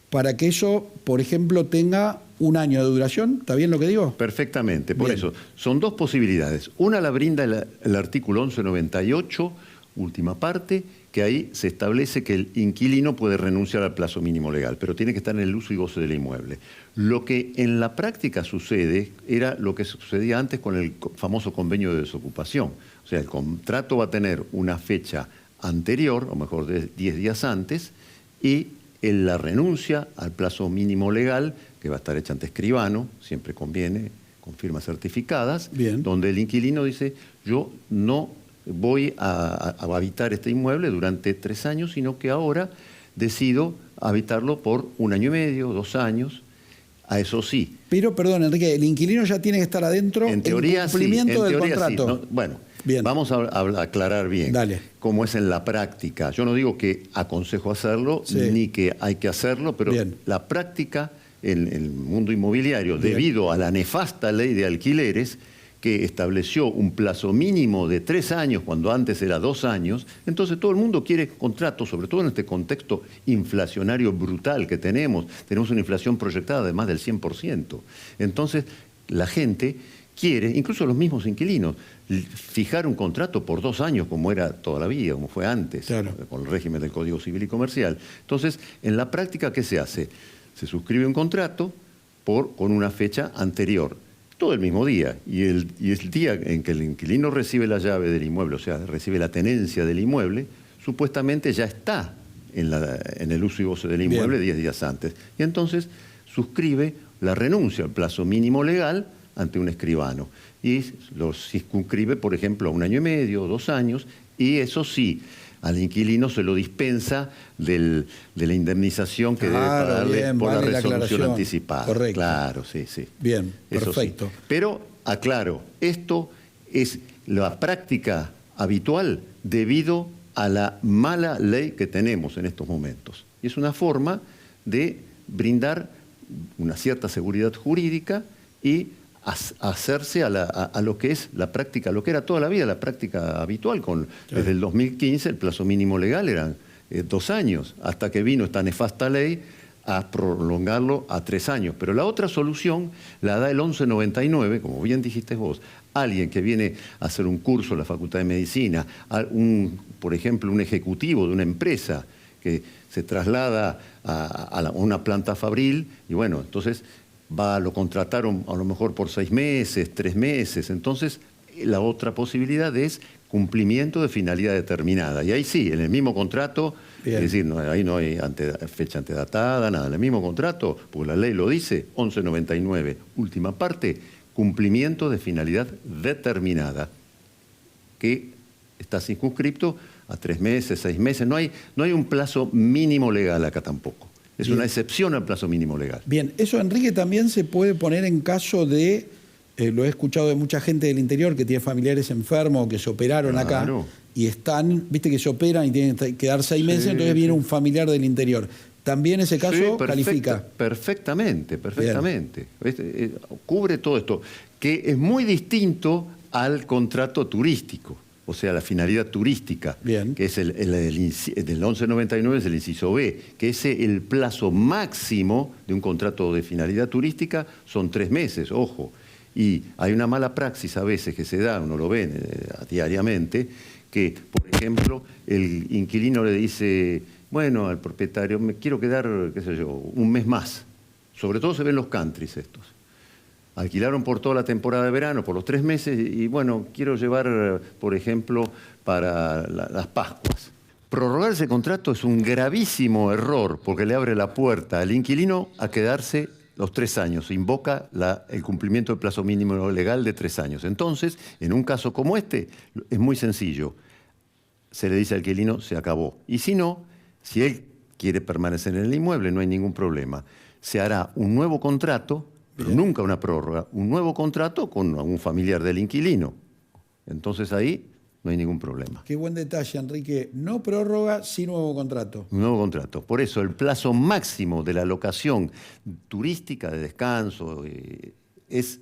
para que eso, por ejemplo, tenga 1 año de duración? ¿Está bien lo que digo? Perfectamente, por Bien. eso. Son 2 posibilidades. Una la brinda el artículo 1198, última parte, que ahí se establece que el inquilino puede renunciar al plazo mínimo legal, pero tiene que estar en el uso y goce del inmueble. Lo que en la práctica sucede era lo que sucedía antes con el famoso convenio de desocupación. O sea, el contrato va a tener una fecha anterior, o mejor, 10 días antes, y la renuncia al plazo mínimo legal, que va a estar hecha ante escribano, siempre conviene, con firmas certificadas, Bien. donde el inquilino dice, yo no voy a habitar este inmueble durante 3 años, sino que ahora decido habitarlo por 1 año y medio, 2 años. A eso sí. Pero, perdón, Enrique, el inquilino ya tiene que estar adentro En teoría cumplimiento sí, del contrato. Sí. No, bueno, Bien. Vamos a aclarar bien Dale. cómo es en la práctica. Yo no digo que aconsejo hacerlo, Sí. ni que hay que hacerlo, pero Bien. la práctica en el mundo inmobiliario, debido a la nefasta ley de alquileres, que estableció un plazo mínimo de 3 años, cuando antes era 2 años, entonces todo el mundo quiere contratos, sobre todo en este contexto inflacionario brutal que tenemos. Tenemos una inflación proyectada de más del 100%. Entonces, la gente quiere, incluso los mismos inquilinos, fijar un contrato por 2 años, como era toda la vida, como fue antes, Claro. con el régimen del Código Civil y Comercial. Entonces, en la práctica, ¿qué se hace? Se suscribe un contrato con una fecha anterior, todo el mismo día, y el día en que el inquilino recibe la llave del inmueble, o sea, recibe la tenencia del inmueble, supuestamente ya está en el uso y goce del inmueble 10 días antes. Y entonces suscribe la renuncia al plazo mínimo legal ante un escribano. Y lo circunscribe, por ejemplo, a 1 año y medio, 2 años, y eso sí, al inquilino se lo dispensa de la indemnización que debe pagarle bien, por vale la la resolución aclaración. anticipada. Correcto. Claro, sí, sí. Bien, Eso perfecto. sí. Pero, aclaro, esto es la práctica habitual debido a la mala ley que tenemos en estos momentos. Y es una forma de brindar una cierta seguridad jurídica y hacerse a lo que es la práctica, lo que era toda la vida la práctica habitual. Desde el 2015 el plazo mínimo legal eran 2 años, hasta que vino esta nefasta ley a prolongarlo a 3 años. Pero la otra solución la da el 1199, como bien dijiste vos. Alguien que viene a hacer un curso en la Facultad de Medicina, por ejemplo, un ejecutivo de una empresa que se traslada a una planta fabril, y bueno, entonces lo contrataron a lo mejor por 6 meses, 3 meses. Entonces, la otra posibilidad es cumplimiento de finalidad determinada. Y ahí sí, en el mismo contrato, Bien. es decir, ahí no hay fecha antedatada, nada. En el mismo contrato, porque la ley lo dice, 1199, última parte, cumplimiento de finalidad determinada, que está circunscripto a 3 meses, 6 meses. No hay un plazo mínimo legal acá tampoco. Es Bien. una excepción al plazo mínimo legal. Bien, eso, Enrique, también se puede poner en caso de, lo he escuchado de mucha gente del interior que tiene familiares enfermos que se operaron Claro. acá y están, viste que se operan y tienen que quedar 6 meses, entonces viene un familiar del interior. También ese caso Sí, califica. Perfectamente. Cubre todo esto, que es muy distinto al contrato turístico, o sea, la finalidad turística, Bien. que es del 1199, es el inciso B, que es el plazo máximo de un contrato de finalidad turística, son 3 meses, ojo. Y hay una mala praxis a veces que se da, uno lo ve diariamente, que, por ejemplo, el inquilino le dice, bueno, al propietario, me quiero quedar, qué sé yo, 1 mes más. Sobre todo se ven los countries estos. Alquilaron por toda la temporada de verano, por los 3 meses, y bueno, quiero llevar, por ejemplo, para las Pascuas. Prorrogar ese contrato es un gravísimo error, porque le abre la puerta al inquilino a quedarse los 3 años. Invoca el cumplimiento del plazo mínimo legal de 3 años. Entonces, en un caso como este, es muy sencillo. Se le dice al inquilino, se acabó. Y si no, si él quiere permanecer en el inmueble, no hay ningún problema. Se hará un nuevo contrato, pero nunca una prórroga, un nuevo contrato con un familiar del inquilino. Entonces ahí no hay ningún problema. Qué buen detalle, Enrique. No prórroga, sí nuevo contrato. Un nuevo contrato. Por eso el plazo máximo de la locación turística de descanso es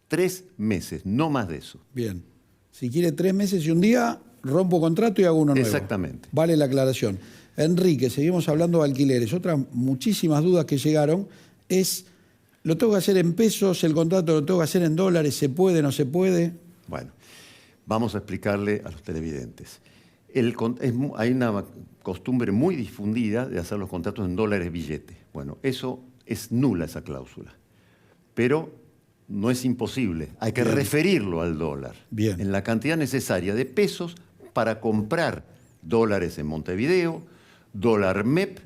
3 meses, no más de eso. Bien. Si quiere 3 meses y un día, rompo contrato y hago uno nuevo. Exactamente. Vale la aclaración. Enrique, seguimos hablando de alquileres. Otras muchísimas dudas que llegaron es, ¿lo tengo que hacer en pesos? ¿El contrato lo tengo que hacer en dólares? ¿Se puede, no se puede? Bueno, vamos a explicarle a los televidentes. Hay una costumbre muy difundida de hacer los contratos en dólares billete. Bueno, eso es nula esa cláusula. Pero no es imposible. Hay que referirlo al dólar. Bien. En la cantidad necesaria de pesos para comprar dólares en Montevideo, dólar MEP,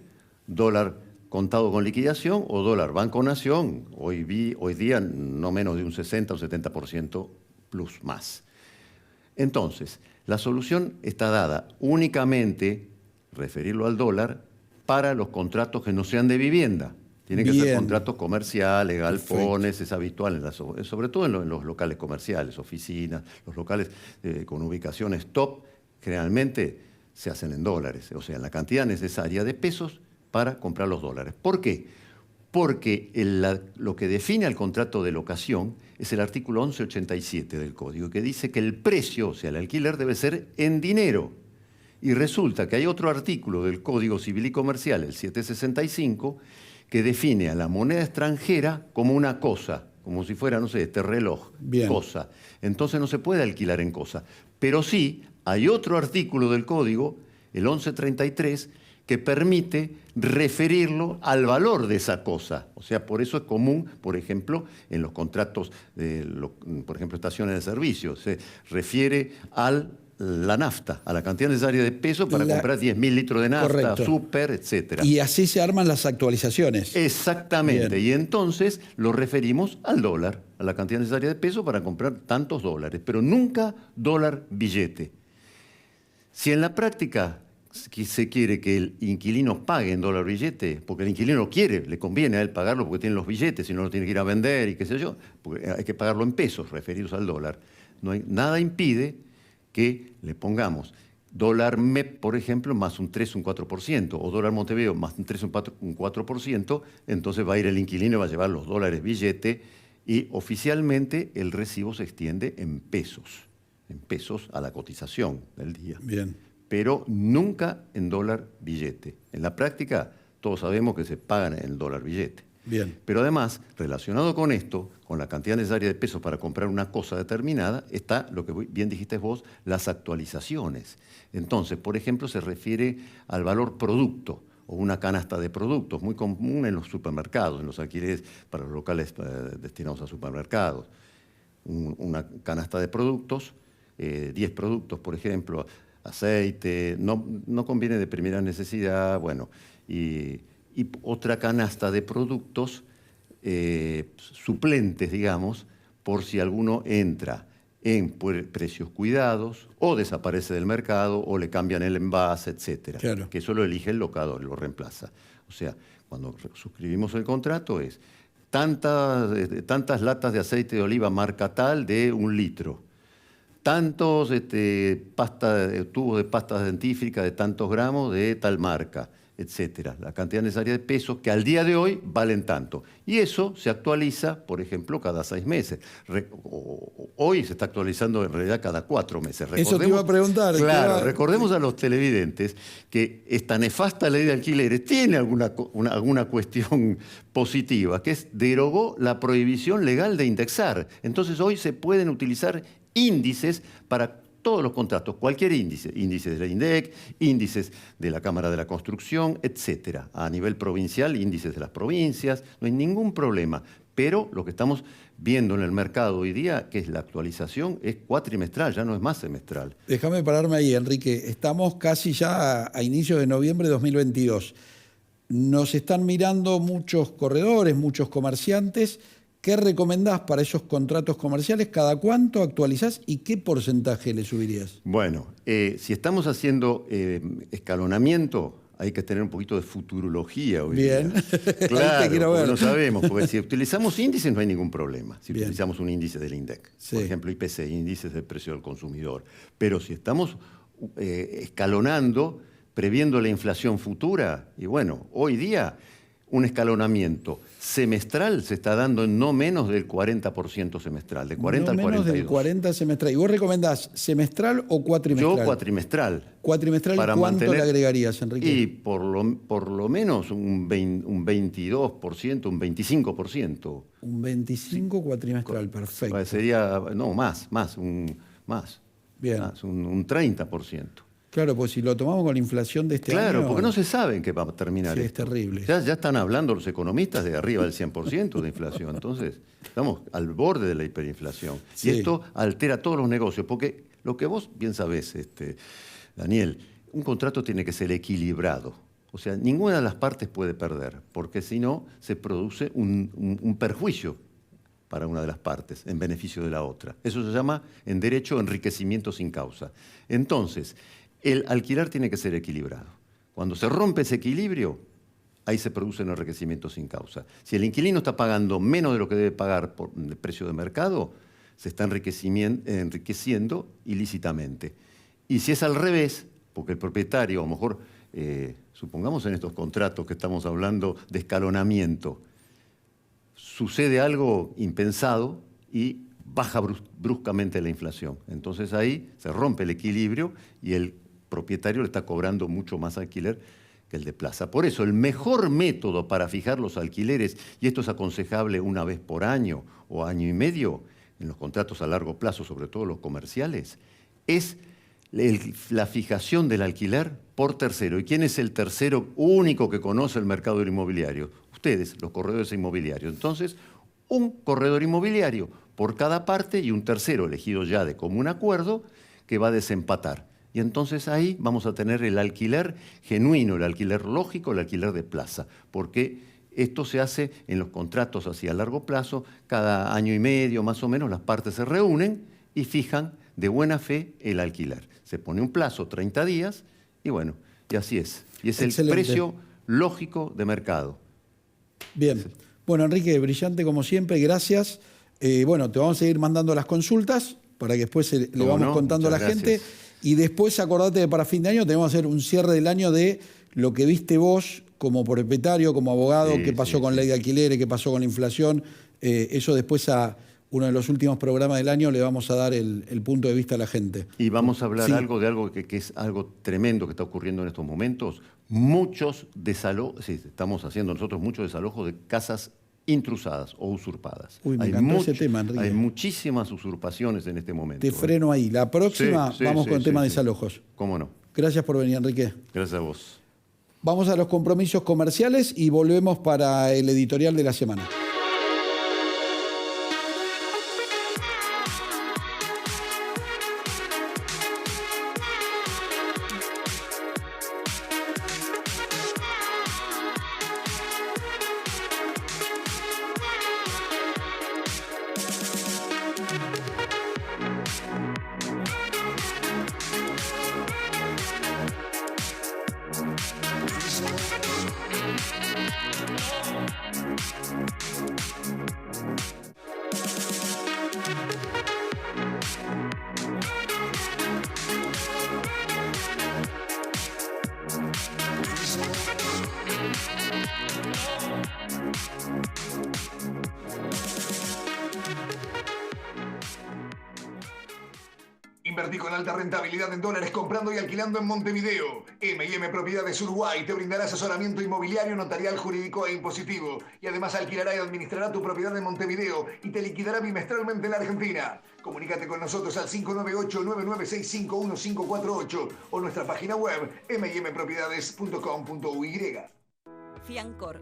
dólar contado con liquidación o dólar Banco Nación. Hoy día no menos de un 60 o 70% plus más. Entonces, la solución está dada únicamente, referirlo al dólar, para los contratos que no sean de vivienda. Tienen que ser Bien. contratos comerciales, galpones, Perfecto. es habitual, sobre todo en los locales comerciales, oficinas, los locales con ubicaciones top, generalmente se hacen en dólares, o sea, en la cantidad necesaria de pesos para comprar los dólares. ¿Por qué? Porque lo que define al contrato de locación es el artículo 1187 del Código, que dice que el precio, o sea, el alquiler, debe ser en dinero. Y resulta que hay otro artículo del Código Civil y Comercial, el 765, que define a la moneda extranjera como una cosa, como si fuera, no sé, este reloj, Bien. cosa. Entonces no se puede alquilar en cosa. Pero sí, hay otro artículo del Código, el 1133, que permite referirlo al valor de esa cosa. O sea, por eso es común, por ejemplo, en los contratos, por ejemplo, estaciones de servicio, se refiere a la nafta, a la cantidad necesaria de pesos para comprar 10.000 litros de nafta, Correcto. súper, etc. Y así se arman las actualizaciones. Exactamente, Bien. y entonces lo referimos al dólar, a la cantidad necesaria de pesos para comprar tantos dólares, pero nunca dólar billete. Si en la práctica se quiere que el inquilino pague en dólar billete, porque el inquilino quiere, le conviene a él pagarlo porque tiene los billetes, si no lo tiene que ir a vender y qué sé yo, porque hay que pagarlo en pesos referidos al dólar, nada impide que le pongamos dólar MEP, por ejemplo, más un 3, un 4%, o dólar Montevideo más un 3, un 4%, entonces va a ir el inquilino y va a llevar los dólares billete y oficialmente el recibo se extiende en pesos a la cotización del día. Bien. Pero nunca en dólar billete. En la práctica todos sabemos que se pagan en dólar billete. Bien. Pero además, relacionado con esto, con la cantidad necesaria de pesos para comprar una cosa determinada, está, lo que bien dijiste vos, las actualizaciones. Entonces, por ejemplo, se refiere al valor producto o una canasta de productos, muy común en los supermercados, en los alquileres para los locales destinados a supermercados. Una canasta de productos, 10 productos, por ejemplo, aceite, no conviene de primera necesidad, bueno, y otra canasta de productos suplentes, digamos, por si alguno entra en precios cuidados o desaparece del mercado o le cambian el envase, etcétera. Claro. Que eso lo elige el locador, lo reemplaza. O sea, cuando suscribimos el contrato es tantas latas de aceite de oliva marca tal de 1 litro, tantos tubos de pasta dentífrica de tantos gramos de tal marca, etcétera. La cantidad necesaria de pesos que al día de hoy valen tanto. Y eso se actualiza, por ejemplo, cada 6 meses. Hoy se está actualizando en realidad cada 4 meses. Eso te iba a preguntar. Claro, recordemos a los televidentes que esta nefasta ley de alquileres tiene alguna cuestión positiva, que es derogó la prohibición legal de indexar. Entonces hoy se pueden utilizar índices para todos los contratos, cualquier índice, índices de la INDEC, índices de la Cámara de la Construcción, etcétera. A nivel provincial, índices de las provincias, no hay ningún problema. Pero lo que estamos viendo en el mercado hoy día, que es la actualización, es cuatrimestral, ya no es más semestral. Déjame pararme ahí, Enrique. Estamos casi ya a inicios de noviembre de 2022. Nos están mirando muchos corredores, muchos comerciantes. ¿Qué recomendás para esos contratos comerciales? ¿Cada cuánto actualizás y qué porcentaje le subirías? Bueno, si estamos haciendo escalonamiento, hay que tener un poquito de futurología hoy Bien. día. Ahí Claro, te quiero ver. porque no sabemos, porque si utilizamos índices no hay ningún problema. Si Bien. utilizamos un índice del INDEC, Sí. por ejemplo IPC, índices del precio del consumidor. Pero si estamos escalonando, previendo la inflación futura, y bueno, hoy día un escalonamiento semestral se está dando en no menos del 40% semestral, de 40 al No menos 42%. del 40 semestral. ¿Y vos recomendás semestral o cuatrimestral? Yo cuatrimestral. Cuatrimestral, Para ¿cuánto mantener- le agregarías, Enrique? Y por lo menos un 22%, un 25%. Un 25 cuatrimestral, perfecto. Sería, no, más, un Bien. 30%. Claro, pues si lo tomamos con la inflación de este año... Claro, porque no se sabe en qué va a terminar Sí, es esto. terrible. Ya están hablando los economistas de arriba del 100% de inflación. Entonces, estamos al borde de la hiperinflación. Sí. Y esto altera todos los negocios, porque lo que vos bien sabés, Daniel, un contrato tiene que ser equilibrado. O sea, ninguna de las partes puede perder, porque si no, se produce un perjuicio para una de las partes en beneficio de la otra. Eso se llama, en derecho, enriquecimiento sin causa. Entonces, el alquiler tiene que ser equilibrado. Cuando se rompe ese equilibrio, ahí se produce un enriquecimiento sin causa. Si el inquilino está pagando menos de lo que debe pagar por el precio de mercado, se está enriqueciendo ilícitamente. Y si es al revés, porque el propietario, a lo mejor, supongamos en estos contratos que estamos hablando de escalonamiento, sucede algo impensado y baja bruscamente la inflación. Entonces ahí se rompe el equilibrio y el propietario le está cobrando mucho más alquiler que el de plaza. Por eso el mejor método para fijar los alquileres, y esto es aconsejable una vez por año o año y medio, en los contratos a largo plazo, sobre todo los comerciales, es la fijación del alquiler por tercero. ¿Y quién es el tercero único que conoce el mercado del inmobiliario? Ustedes, los corredores inmobiliarios. Entonces, un corredor inmobiliario por cada parte y un tercero elegido ya de común acuerdo que va a desempatar. Y entonces ahí vamos a tener el alquiler genuino, el alquiler lógico, el alquiler de plaza, porque esto se hace en los contratos así a largo plazo, cada año y medio más o menos las partes se reúnen y fijan de buena fe el alquiler. Se pone un plazo, 30 días, y bueno, y así es. Y es el precio lógico de mercado. Bien. Bueno, Enrique, brillante como siempre, gracias. Bueno, te vamos a seguir mandando las consultas para que después le vamos contando a la gente. Y después acordate que para fin de año tenemos que hacer un cierre del año de lo que viste vos como propietario, como abogado, qué pasó con ley de alquileres, qué pasó con la inflación. Eso después a uno de los últimos programas del año le vamos a dar el punto de vista a la gente. Y vamos a hablar de algo que es algo tremendo que está ocurriendo en estos momentos. Muchos desalojos, estamos haciendo nosotros muchos desalojos de casas intrusadas o usurpadas. Uy, me encantó ese tema, Enrique. Hay muchísimas usurpaciones en este momento. Te freno ahí. La próxima vamos con el tema de desalojos. ¿Cómo no? Gracias por venir, Enrique. Gracias a vos. Vamos a los compromisos comerciales y volvemos para el editorial de la semana. Invertí con alta rentabilidad en dólares comprando y alquilando en Montevideo. M&M Propiedades Uruguay te brindará asesoramiento inmobiliario, notarial, jurídico e impositivo. Y además alquilará y administrará tu propiedad en Montevideo y te liquidará bimestralmente en la Argentina. Comunícate con nosotros al 598-996-51548 o nuestra página web mmpropiedades.com.uy. Fiancor.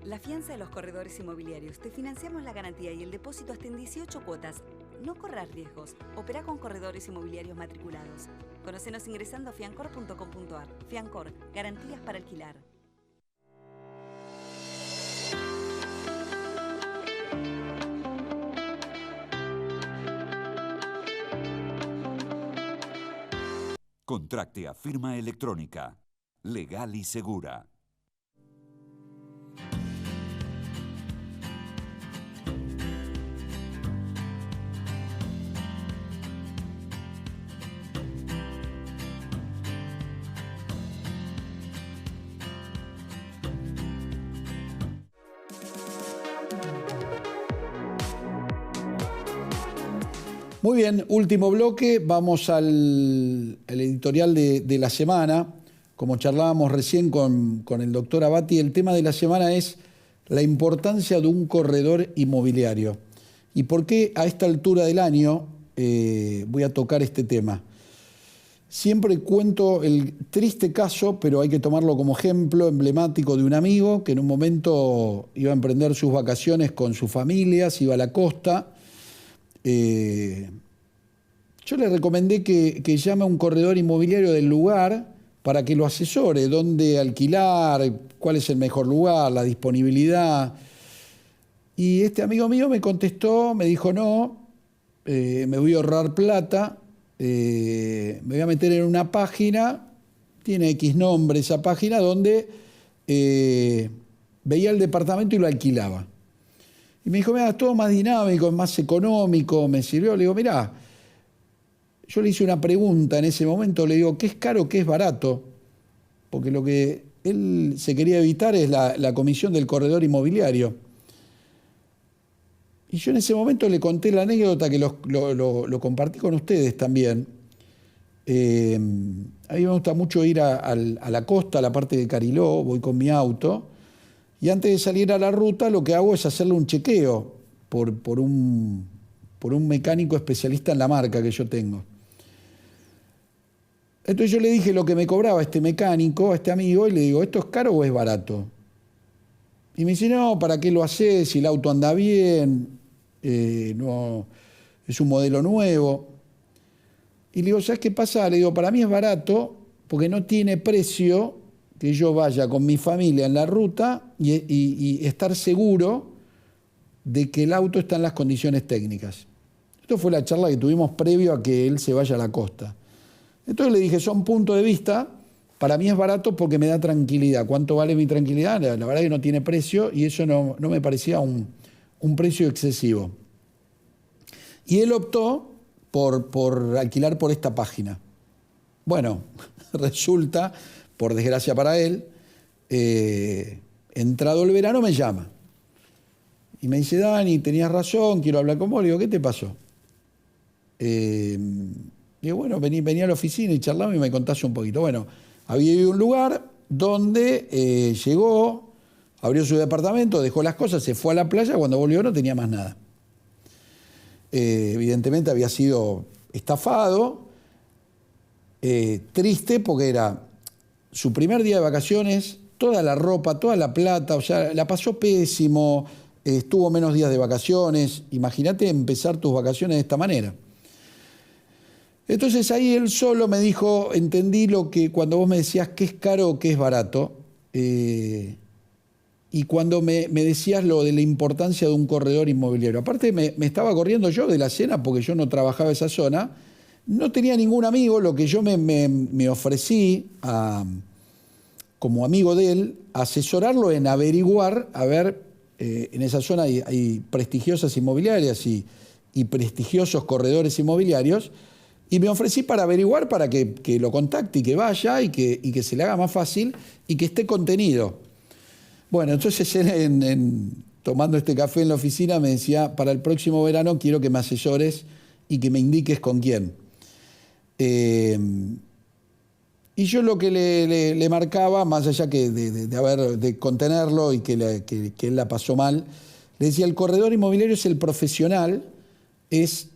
La fianza de los corredores inmobiliarios. Te financiamos la garantía y el depósito hasta en 18 cuotas. No corras riesgos. Opera con corredores inmobiliarios matriculados. Conócenos ingresando a fiancor.com.ar. Fiancor. Garantías para alquilar. Contracte a firma electrónica. Legal y segura. Muy bien, último bloque, vamos al editorial de la semana. Como charlábamos recién con el doctor Abati, el tema de la semana es la importancia de un corredor inmobiliario. ¿Y por qué a esta altura del año voy a tocar este tema? Siempre cuento el triste caso, pero hay que tomarlo como ejemplo emblemático de un amigo que en un momento iba a emprender sus vacaciones con su familia, se iba a la costa. Yo le recomendé que llame a un corredor inmobiliario del lugar para que lo asesore, dónde alquilar, cuál es el mejor lugar, la disponibilidad. Y este amigo mío me contestó, me dijo no, me voy a ahorrar plata, me voy a meter en una página, tiene X nombre esa página, donde veía el departamento y lo alquilaba. Y me dijo, mira, es todo más dinámico, es más económico, me sirvió. Le digo, mirá, yo le hice una pregunta en ese momento, le digo, ¿qué es caro, qué es barato? Porque lo que él se quería evitar es la comisión del corredor inmobiliario. Y yo en ese momento le conté la anécdota que lo compartí con ustedes también. A mí me gusta mucho ir a la costa, a la parte de Cariló, voy con mi auto, y antes de salir a la ruta lo que hago es hacerle un chequeo por un mecánico especialista en la marca que yo tengo. Entonces yo le dije lo que me cobraba este mecánico, a este amigo, y le digo, ¿esto es caro o es barato? Y me dice, no, ¿para qué lo haces? Si el auto anda bien, no, es un modelo nuevo. Y le digo, ¿sabes qué pasa? Le digo, para mí es barato porque no tiene precio que yo vaya con mi familia en la ruta y estar seguro de que el auto está en las condiciones técnicas. Esto fue la charla que tuvimos previo a que él se vaya a la costa. Entonces le dije, son puntos de vista, para mí es barato porque me da tranquilidad. ¿Cuánto vale mi tranquilidad? La verdad que no tiene precio y eso no me parecía un precio excesivo. Y él optó por alquilar por esta página. Bueno, resulta, por desgracia para él, entrado el verano me llama. Y me dice, Dani, tenías razón, quiero hablar con vos. Le digo, ¿qué te pasó? Digo, bueno, vení a la oficina y charlamos y me contás un poquito. Bueno, había ido a un lugar donde llegó, abrió su departamento, dejó las cosas, se fue a la playa, cuando volvió no tenía más nada. Evidentemente había sido estafado, triste porque era su primer día de vacaciones, toda la ropa, toda la plata, o sea, la pasó pésimo, estuvo menos días de vacaciones. Imagínate empezar tus vacaciones de esta manera. Entonces ahí él solo me dijo, entendí lo que cuando vos me decías qué es caro o qué es barato, y cuando me decías lo de la importancia de un corredor inmobiliario. Aparte me estaba corriendo yo de la cena porque yo no trabajaba esa zona, no tenía ningún amigo, lo que yo me ofrecí como amigo de él, asesorarlo en averiguar, a ver, en esa zona hay prestigiosas inmobiliarias y prestigiosos corredores inmobiliarios, y me ofrecí para averiguar, para que lo contacte y que vaya y que se le haga más fácil y que esté contenido. Bueno, entonces él tomando este café en la oficina me decía, para el próximo verano quiero que me asesores y que me indiques con quién. Y yo lo que le marcaba, más allá que de contenerlo y que él la pasó mal, le decía, el corredor inmobiliario es el profesional, es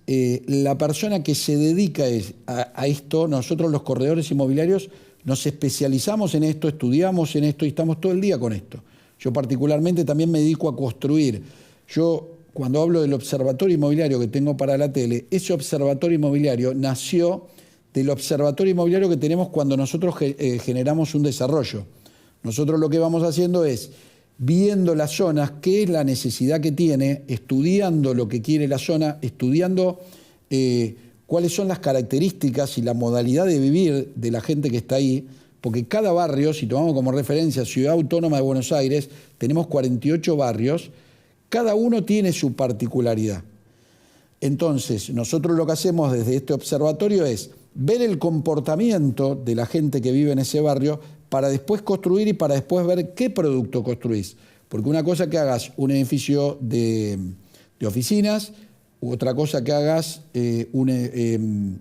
la persona que se dedica a esto. Nosotros los corredores inmobiliarios nos especializamos en esto, estudiamos en esto y estamos todo el día con esto. Yo particularmente también me dedico a construir. Yo cuando hablo del observatorio inmobiliario que tengo para la tele, ese observatorio inmobiliario nació del observatorio inmobiliario que tenemos cuando nosotros generamos un desarrollo. Nosotros lo que vamos haciendo es viendo las zonas, qué es la necesidad que tiene, estudiando lo que quiere la zona, estudiando cuáles son las características y la modalidad de vivir de la gente que está ahí, porque cada barrio, si tomamos como referencia Ciudad Autónoma de Buenos Aires, tenemos 48 barrios, cada uno tiene su particularidad. Entonces, nosotros lo que hacemos desde este observatorio es ver el comportamiento de la gente que vive en ese barrio para después construir y para después ver qué producto construís. Porque una cosa que hagas un edificio de oficinas, otra cosa que hagas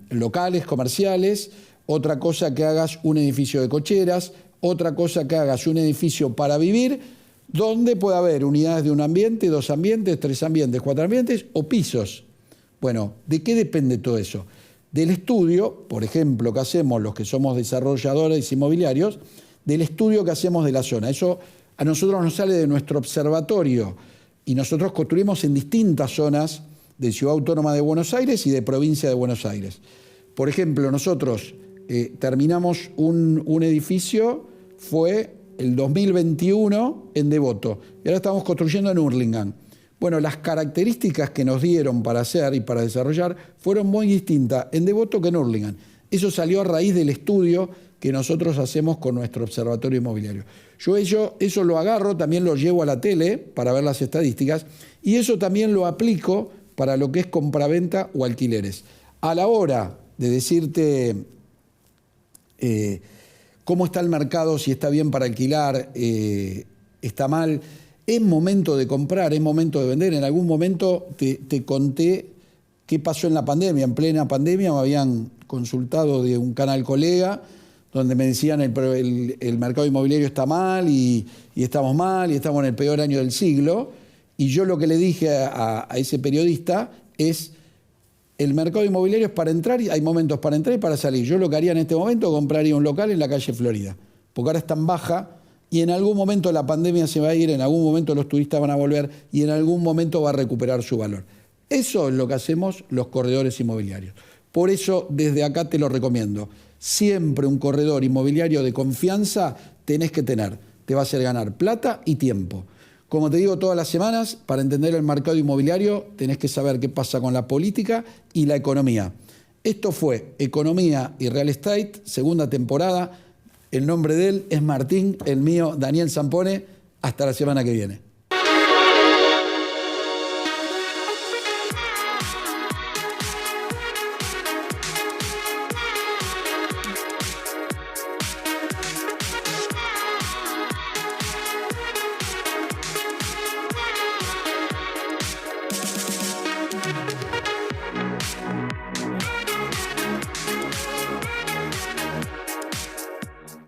locales comerciales, otra cosa que hagas un edificio de cocheras, otra cosa que hagas un edificio para vivir, donde puede haber unidades de un ambiente, 2 ambientes, 3 ambientes, 4 ambientes o pisos. Bueno, ¿de qué depende todo eso? Del estudio, por ejemplo, que hacemos los que somos desarrolladores inmobiliarios, del estudio que hacemos de la zona. Eso a nosotros nos sale de nuestro observatorio y nosotros construimos en distintas zonas de Ciudad Autónoma de Buenos Aires y de Provincia de Buenos Aires. Por ejemplo, nosotros terminamos un edificio, fue el 2021 en Devoto, y ahora estamos construyendo en Hurlingham. Bueno, las características que nos dieron para hacer y para desarrollar fueron muy distintas en Devoto que en Hurlingham. Eso salió a raíz del estudio que nosotros hacemos con nuestro observatorio inmobiliario. Yo eso lo agarro, también lo llevo a la tele para ver las estadísticas y eso también lo aplico para lo que es compraventa o alquileres. A la hora de decirte cómo está el mercado, si está bien para alquilar, está mal, es momento de comprar, es momento de vender. En algún momento te conté qué pasó en la pandemia. En plena pandemia me habían consultado de un canal colega donde me decían el mercado inmobiliario está mal y estamos mal y estamos en el peor año del siglo. Y yo lo que le dije a ese periodista es, el mercado inmobiliario es para entrar, y hay momentos para entrar y para salir. Yo lo que haría en este momento, compraría un local en la calle Florida, porque ahora es tan baja y en algún momento la pandemia se va a ir, en algún momento los turistas van a volver y en algún momento va a recuperar su valor. Eso es lo que hacemos los corredores inmobiliarios. Por eso desde acá te lo recomiendo. Siempre un corredor inmobiliario de confianza tenés que tener. Te va a hacer ganar plata y tiempo. Como te digo todas las semanas, para entender el mercado inmobiliario tenés que saber qué pasa con la política y la economía. Esto fue Economía y Real Estate, segunda temporada. El nombre de él es Martín, el mío Daniel Zampone. Hasta la semana que viene.